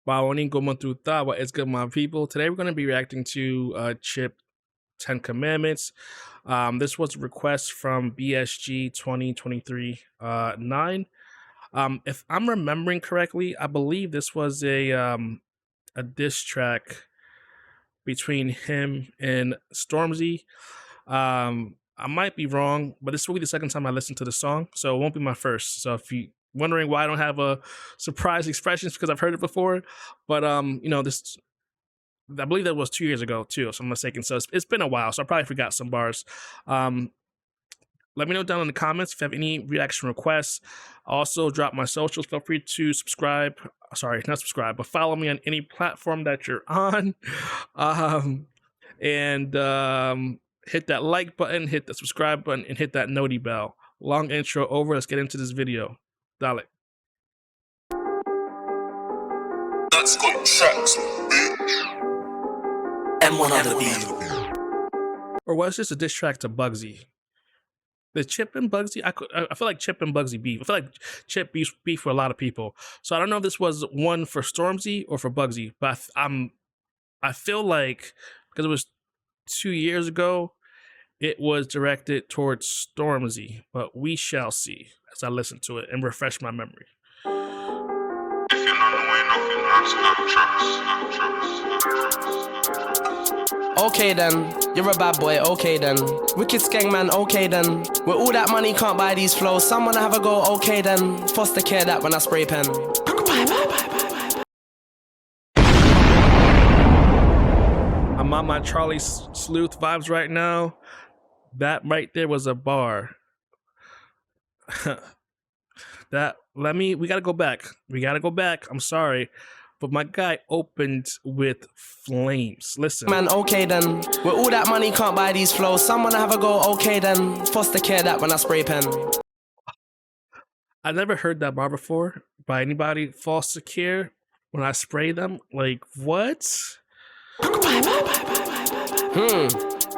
Baoning Goma Tuta, what is good, my people? Today we're going to be reacting to Chip 10 Commandments. This was a request from BSG 2023 9. If I'm remembering correctly, I believe this was a diss track between him and Stormzy. I might be wrong, but this will be the second time I listened to the song, so it won't be my first. So if you wondering why I don't have a surprise expressions, because I've heard it before, but this, I believe that was 2 years ago too, if I'm mistaken. So it's been a while, so I probably forgot some bars. Let me know down in the comments if you have any reaction requests. Also, drop my socials. Feel free to subscribe. Sorry, not subscribe, but follow me on any platform that you're on. And hit that like button, hit the subscribe button, and hit that noti bell. Long intro over. Let's get into this video. Dale. That's got tracks, bitch. M1 on the beat. Or was this a diss track to Bugsy? The Chip and Bugsy, I feel like Chip and Bugsy beef. I feel like Chip beef for a lot of people. So I don't know if this was one for Stormzy or for Bugsy, but I feel like because it was 2 years ago, it was directed towards Stormzy. But we shall see as I listen to it and refresh my memory. If you know the way, nothing else, no trust. Okay then, you're a bad boy, okay then. Wicked skeng man, okay then. With all that money, can't buy these flows. Someone have a go, okay then. Foster care that when I spray pen. I'm on my Charlie Sleuth vibes right now. That right there was a bar. We gotta go back. I'm sorry. But my guy opened with flames. Listen. Man, okay then. With all that money, can't buy these flows. Someone have a go, okay then. Foster care that when I spray pen. I never heard that bar before by anybody. Foster care when I spray them. Like, what?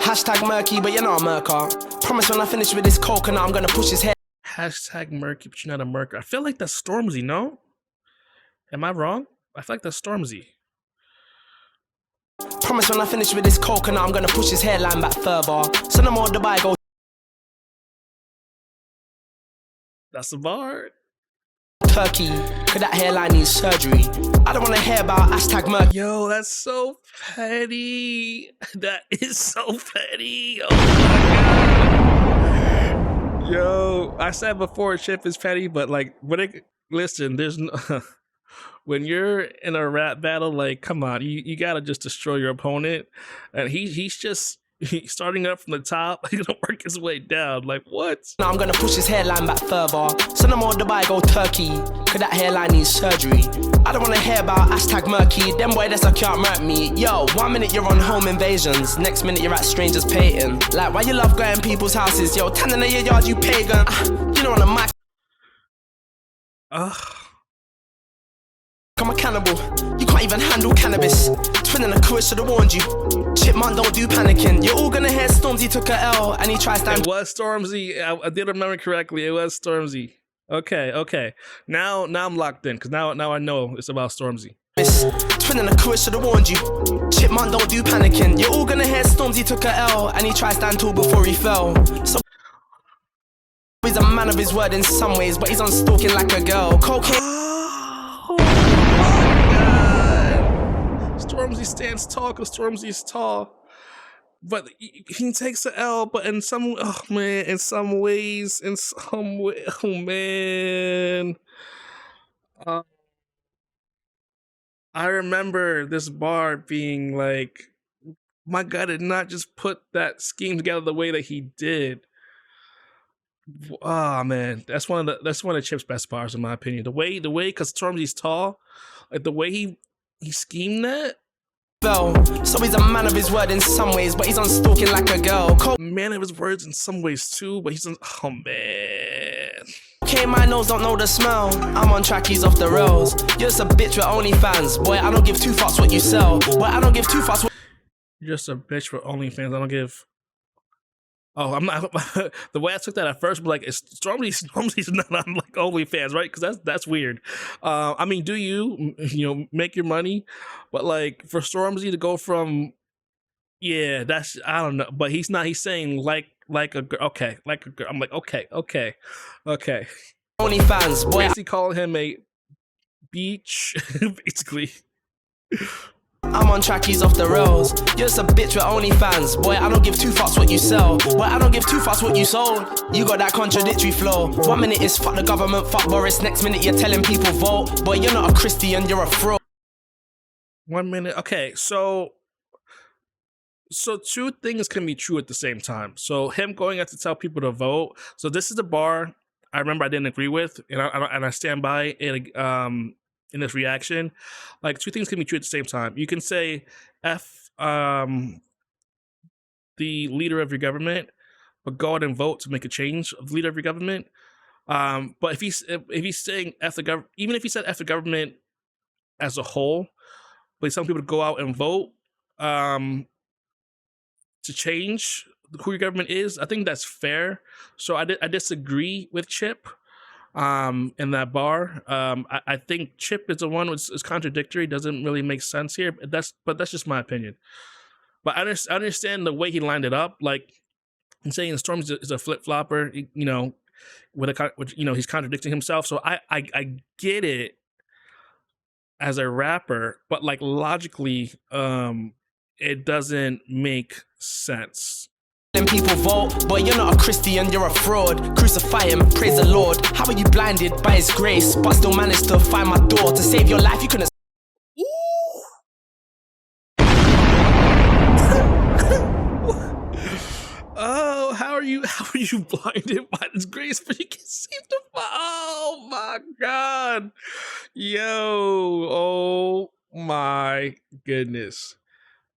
Hashtag murky, but you're not a murker. Promise when I finish with this coconut, I'm gonna push his head. Hashtag murky, but you're not a murker. I feel like that's Stormzy, no? Am I wrong? I feel like that's Stormzy. Promise when I finish with this coconut, I'm gonna push his hairline back further. So no more Dubai go. That's a bar. Turkey, cause that hairline needs surgery. I don't wanna hear about hashtag murky. Yo, that's so petty. That is so petty. Oh my god. Yo, I said before Chip is petty, but like listen, there's no when you're in a rap battle, like, come on, you gotta just destroy your opponent. And he's starting up from the top, he's gonna work his way down. Like, what? Now I'm gonna push his hairline back further. So no more Dubai go Turkey, cause that hairline needs surgery. I don't wanna hear about hashtag murky. Them boy that's like can't murk me. Yo, 1 minute you're on home invasions, next minute you're at strangers painting. Like, why you love going people's houses? Yo, tanning in your yard, you pagan. You know on the mic. I'm a cannibal, you can't even handle cannabis. Twin and a crew should've warned you. Chip man, don't do panicking. You're all gonna hear Stormzy took a L and he tries to. It was Stormzy. I did remember correctly. It was Stormzy. Okay. Now I'm locked in because now I know it's about Stormzy. Twin and a crew should've warned you. Chip man, don't do panicking. You're all gonna hear Stormzy took a L and he tried to stand tall before he fell. So he's a man of his word in some ways, but he's on stalking like a girl. Cocaine. Stormzy stands tall because Stormzy's tall, but he takes an L. But in some ways, oh man, I remember this bar being like, my guy did not just put that scheme together the way that he did. Oh man, that's one of Chip's best bars in my opinion. The way, because Stormzy's tall, like the way he schemed that. So he's a man of his word in some ways, but he's on stalking like a girl. Man of his words in some ways too, but he's on. Oh man. Okay, my nose don't know the smell. I'm on track, he's off the rails. You're just a bitch with OnlyFans. Boy, I don't give two fucks what you sell. Boy, I don't give two fucks what. You're just a bitch with OnlyFans. I don't give Oh, I'm not. The way I took that at first, but like, it's Stormzy's not on like OnlyFans, right? Because that's weird. I mean, do you make your money, but like for Stormzy to go from yeah, that's I don't know, but he's not. He's saying like a girl. Okay, like a girl. I'm like okay. OnlyFans, boy, Basically calling him a beach, basically. I'm on track, he's off the rails. You're just a bitch with OnlyFans. Boy, I don't give two fucks what you sell. Boy, I don't give two fucks what you sold. You got that contradictory flow. 1 minute is fuck the government, fuck Boris. Next minute you're telling people vote. Boy, you're not a Christian, you're a fraud. 1 minute. Okay, so two things can be true at the same time. So him going out to tell people to vote. So this is the bar I remember I didn't agree with, and I stand by it. In this reaction, like two things can be true at the same time. You can say f the leader of your government, but go out and vote to make a change of the leader of your government. But if he's saying f the government, even if he said f the government as a whole, but he's telling people to go out and vote. To change who your government is, I think that's fair. So I disagree with Chip in that bar. I think Chip is the one which is contradictory, doesn't really make sense here. But that's just my opinion. But I understand the way he lined it up. Like I'm saying, Storm is a flip flopper. He's contradicting himself. So I get it as a rapper, but like logically, it doesn't make sense. People vote, boy, you're not a Christian, you're a fraud. Crucify him, praise the Lord. How are you blinded by his grace, but still managed to find my door? To save your life, you couldn't. Oh, how are you blinded by this grace, but you can see the oh my god. Yo, oh my goodness.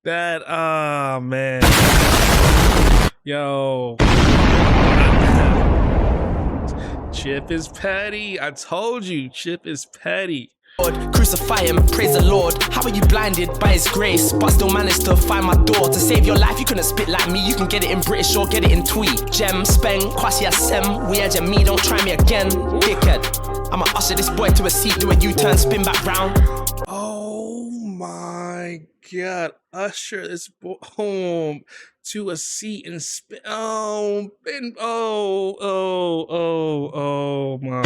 That oh man. Yo. Chip is petty. I told you, Chip is petty. Crucify him, praise the Lord. How are you blinded by his grace, but still managed to find my door? To save your life, you couldn't spit like me. You can get it in British or get it in Twee. Gem, Speng, Kwasi Asem. We had me, don't try me again, dickhead. I'ma usher this boy to a seat, do a U-turn, spin back round. Oh my god. Usher this boy home to a seat and spin. Oh, my.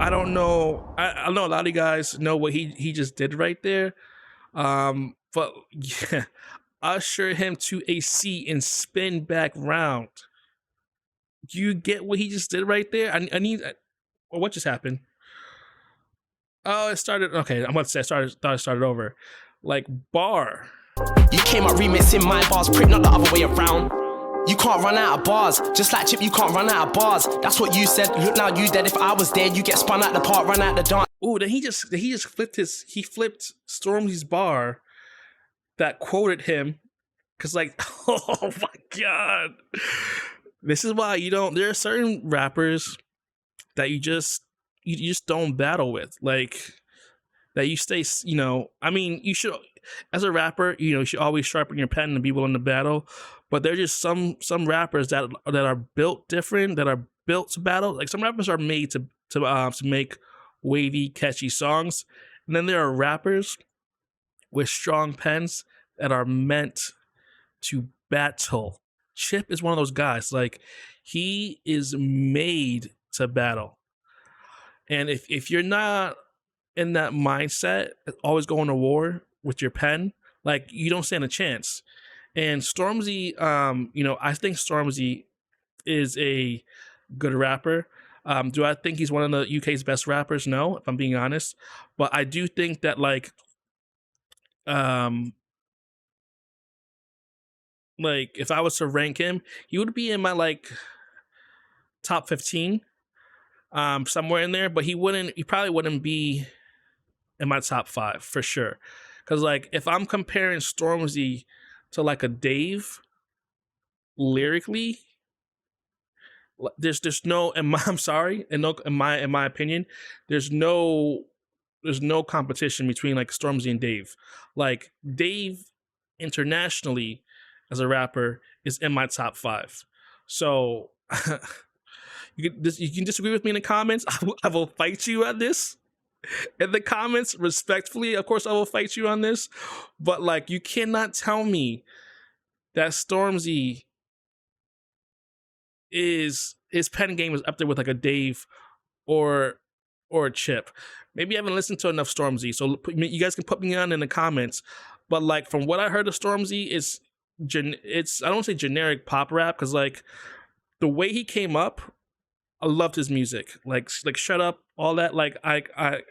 I don't know. I know a lot of you guys know what he just did right there. But yeah, usher him to a seat and spin back round. Do you get what he just did right there? I need. What just happened? Oh, it started. Okay, I'm about to say thought it started over. Like bar. You came up remixing my bars, prick, not the other way around. You can't run out of bars, just like Chip, you can't run out of bars. That's what you said. Look now, you dead. If I was there, you get spun out the park, run out the dance. Ooh, then he just flipped Stormzy's bar that quoted him, cause like, oh my god, this is why you don't. There are certain rappers that you just don't battle with, like that you stay. I mean, you should, as a rapper, you should always sharpen your pen and be willing to battle. But there's just some rappers that are built different, that are built to battle. Like some rappers are made to make wavy, catchy songs, and then there are rappers with strong pens that are meant to battle. Chip is one of those guys. Like he is made to battle, and if you're not in that mindset, always going to war with your pen, like you don't stand a chance. And Stormzy, I think Stormzy is a good rapper. Do I think he's one of the UK's best rappers? No, if I'm being honest. But I do think that like if I was to rank him, he would be in my like top 15, somewhere in there. But he probably wouldn't be in my top 5 for sure. Because like if I'm comparing Stormzy to like a Dave lyrically, there's no, I'm sorry, and no, in my opinion, there's no competition between like Stormzy and Dave. Like Dave internationally as a rapper is in my top 5. So you can disagree with me in the comments. I will fight you on this in the comments respectfully. Of course, I will fight you on this, but like, you cannot tell me that Stormzy his pen game is up there with like a Dave or a Chip. Maybe I haven't listened to enough Stormzy, so you guys can put me on in the comments. But like, from what I heard of Stormzy, it's I don't say generic pop rap, because like the way he came up, I loved his music. Like Shut Up, all that. Like I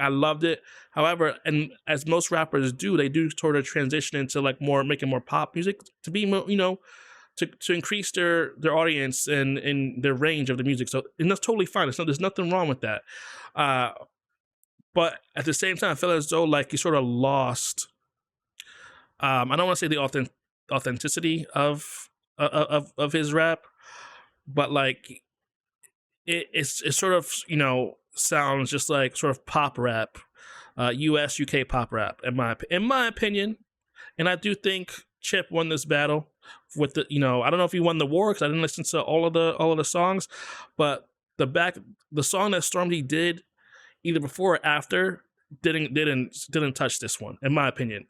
loved it. However, and as most rappers do, they do sort of transition into like making more pop music to be more, to increase their audience and their range of the music. So, and that's totally fine. There's nothing wrong with that. But at the same time, I feel as though like he sort of lost. I don't want to say the authenticity of his rap, but like it sort of sounds just like sort of pop rap, US UK pop rap in my opinion. And I do think Chip won this battle with the I don't know if he won the war because I didn't listen to all of the songs, but the song that Stormzy did either before or after didn't touch this one, in my opinion.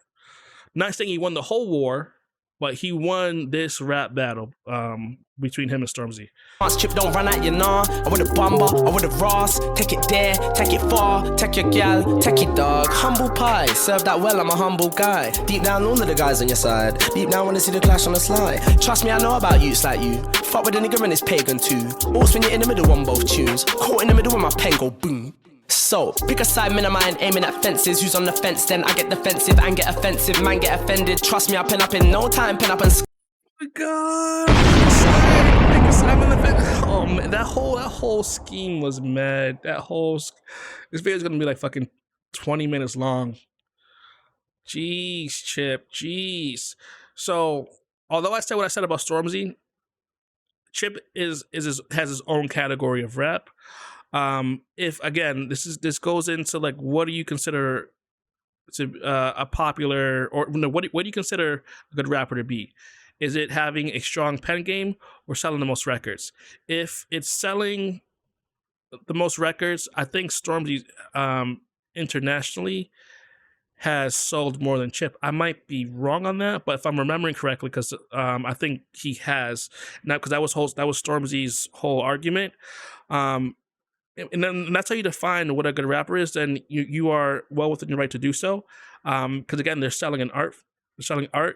Not saying he won the whole war, but he won this rap battle between him and Stormzy. Chip don't run at you, nah. I with a bomber, I with a Ross. Take it there, take it far. Take your gal, take it dog. Humble pie, serve that well, I'm a humble guy. Deep down, all of the guys on your side. Deep down, wanna see the clash on the slide. Trust me, I know about youths like you. Fuck with a nigga and it's pagan too. Also when you're in the middle on both tunes. Caught in the middle when my pen go boom. So, pick a side, man of mine, aiming at fences. Who's on the fence then? I get defensive and get offensive. Man get offended. Trust me, I pen up in no time. Pen up and Oh my god. Oh man, that whole scheme was mad. This video is gonna be like fucking 20 minutes long. Jeez, Chip. Jeez. So, although I said what I said about Stormzy, Chip has his own category of rap. If again, this goes into like, what do you consider to a popular, or what do you consider a good rapper to be? Is it having a strong pen game or selling the most records? If it's selling the most records, I think Stormzy internationally has sold more than Chip. I might be wrong on that, but if I'm remembering correctly, because I think he has now, because that was Stormzy's whole argument. And then that's how you define what a good rapper is. Then you are well within your right to do so, because again, they're selling art,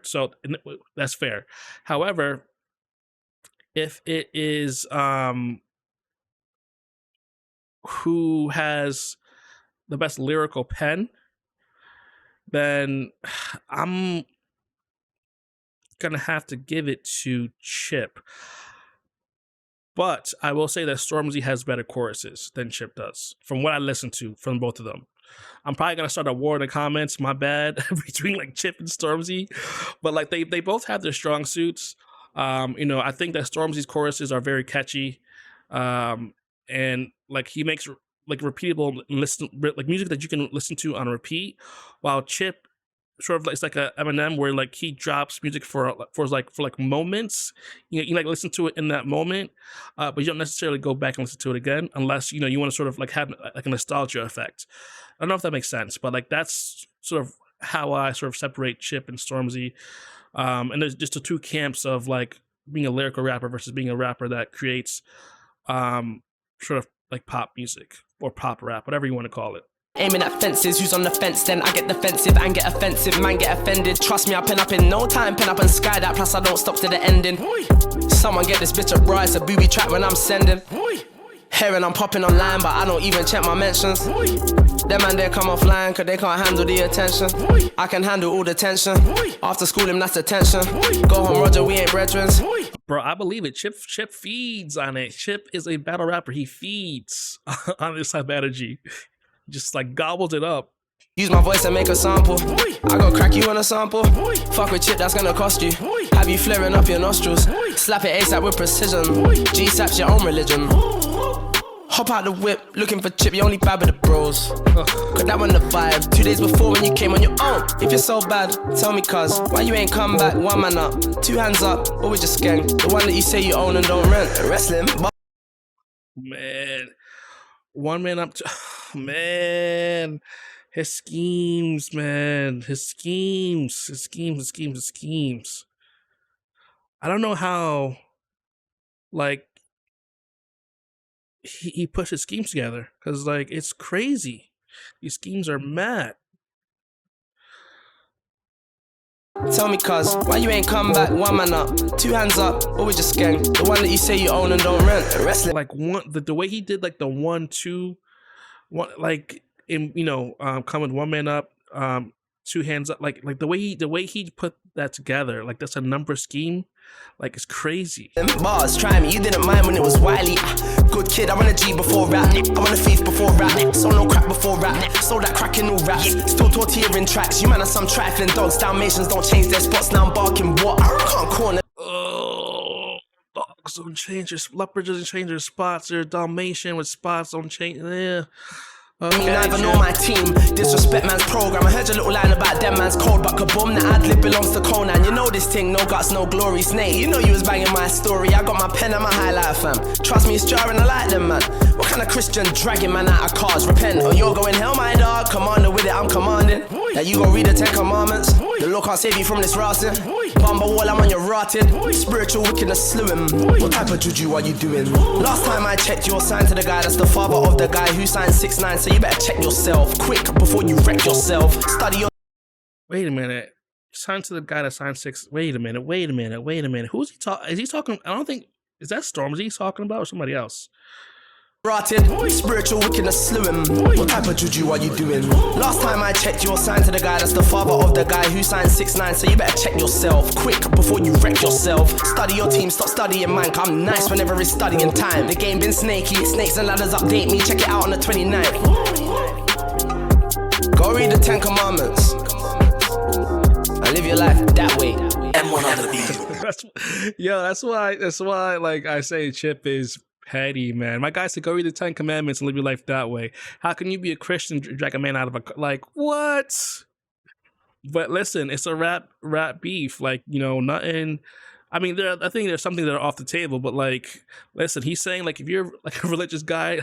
so that's fair. However, if it is who has the best lyrical pen, then I'm gonna have to give it to Chip. But I will say that Stormzy has better choruses than Chip does, from what I listened to from both of them. I'm probably gonna start a war in the comments, my bad, between like Chip and Stormzy. But like they both have their strong suits. I think that Stormzy's choruses are very catchy. And like he makes like repeatable like music that you can listen to on repeat, while Chip sort of like, it's like a Eminem where like he drops music for moments. You like listen to it in that moment, but you don't necessarily go back and listen to it again unless you want to sort of like have like a nostalgia effect. I don't know if that makes sense, but like that's sort of how I sort of separate Chip and Stormzy. And there's just the two camps of like being a lyrical rapper versus being a rapper that creates sort of like pop music or pop rap, whatever you want to call it. Aiming at fences, who's on the fence then? I get defensive and get offensive, man get offended. Trust me, I pen up in no time, pen up and sky that, plus I don't stop to the ending. Someone get this bitch a bra, it's a booby trap when I'm sending. Hearing I'm popping online, but I don't even check my mentions. Them man they come offline, cause they can't handle the attention. I can handle all the tension. After school him, that's the tension. Go home, Roger, we ain't brethren. Bro, I believe it. Chip feeds on it. Chip is a battle rapper. He feeds on this type of energy. Just like gobbles it up. Use my voice and make a sample. I go crack you on a sample. Fuck with Chip, that's gonna cost you. Have you flaring up your nostrils. Slap it ASAP with precision. G-Sap's your own religion. Hop out the whip, looking for Chip, you only bad with the bros. Got that one the vibe, 2 days before when you came on your own. If you're so bad, tell me cuz, why you ain't come back? One man up, 2 hands up, or we just gang. The one that you say you own and don't rent. Wrestling, Man, one man up to, man, his schemes, man, his schemes. I don't know how, like, he pushed his schemes together, because, like, it's crazy. These schemes are mad. Tell me cuz, why you ain't come back? One man up, 2 hands up, or we just gang. The one that you say you own and don't rent. Wrestling. Like, the way he did, like, the 1-2, like, in, coming one man up, 2 hands up, like the way he put that together, like, that's a number scheme, like, it's crazy. Bars, try me, you didn't mind when it was Wiley. Good kid, I want a G before rap. I want a thief before rap. So no crack before rap. So that crack in all raps. Still tortilla in tracks. You man are some trifling dogs. Dalmatians don't change their spots. Now I'm barking what? I can't corner. Oh, dogs don't change their leopard doesn't change their spots. They're Dalmatian with spots don't change. Yeah. Okay, me neither know my team. Disrespect man's program. I heard your little line about them man's code, but kaboom, the ad-lib belongs to Conan. You know this thing, no guts, no glory. Snake, you know you was banging my story. I got my pen and my highlighter, fam. Trust me, it's jarring, I like them, man. What kind of Christian dragging man out of cars? Repent, or you're going hell, my dog. Commander with it, I'm commanding. Now you gon' read the 10 commandments. The Lord can't save you from this rotting. Bumble wall, I'm on your rotted. Spiritual wickedness slew him. What type of juju are you doing? Last time I checked, you're signed to the guy that's the father of the guy who signed 6'9", so you better check yourself quick before you wreck yourself. Study your. Wait a minute. Signed to the guy that signed 6. Wait a minute. Who's he talking? Is he talking? I don't think. Is that Stormzy he's talking about, or somebody else? Rotted, spiritual wickedness slew him. What type of juju are you doing? Last time I checked, you're signed to the guy that's the father of the guy who signed 6'9", so you better check yourself quick before you wreck yourself. Study your team, stop studying mine. I'm nice whenever it's studying time. The game been snaky, snakes and ladders update me. Check it out on the 29th. Go read the 10 commandments and live your life that way. M1 on the beat. That's why, like, I say Chip is petty, man. My guy said, go read the 10 commandments and live your life that way. How can you be a Christian, drag a man out of a, like, what? But listen, it's a rap beef. Like, nothing. I mean, I think there's something that are off the table, but, like, listen, he's saying, like, if you're like a religious guy,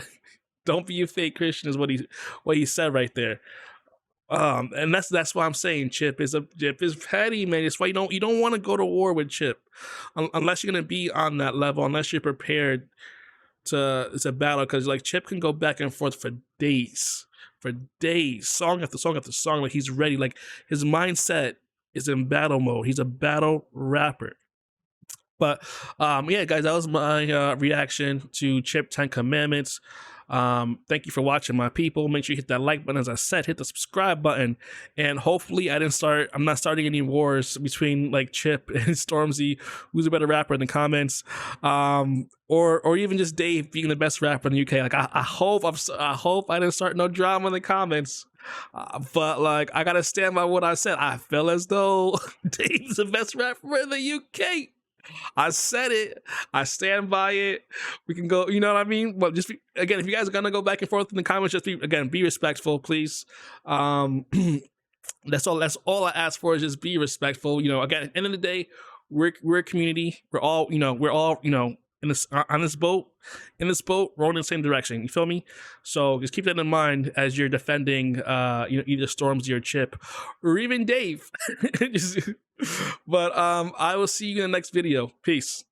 don't be a fake Christian is what he said right there. And that's why I'm saying Chip is petty, man. It's why you don't want to go to war with Chip unless you're gonna be on that level, unless you're prepared to battle, because, like, Chip can go back and forth for days, song after song after song. Like, he's ready. Like, his mindset is in battle mode. He's a battle rapper. But yeah, guys, that was my reaction to Chip 10 Commandments. Thank you for watching, my people. Make sure you hit that like button. As I said, hit the subscribe button, and hopefully I'm not starting any wars between, like, Chip and Stormzy, who's a better rapper, in the comments, or even just Dave being the best rapper in the UK. Like, I hope I didn't start no drama in the comments, but, like, I gotta stand by what I said. I feel as though Dave's the best rapper in the UK. I said it. I stand by it. We can go, you know what I mean? But just again, if you guys are gonna go back and forth in the comments, just be respectful, please. That's all I ask for, is just be respectful. Again, at the end of the day, we're a community. We're all in this boat, rowing in the same direction. You feel me? So just keep that in mind as you're defending, either Stormzy or Chip, or even Dave. But I will see you in the next video. Peace.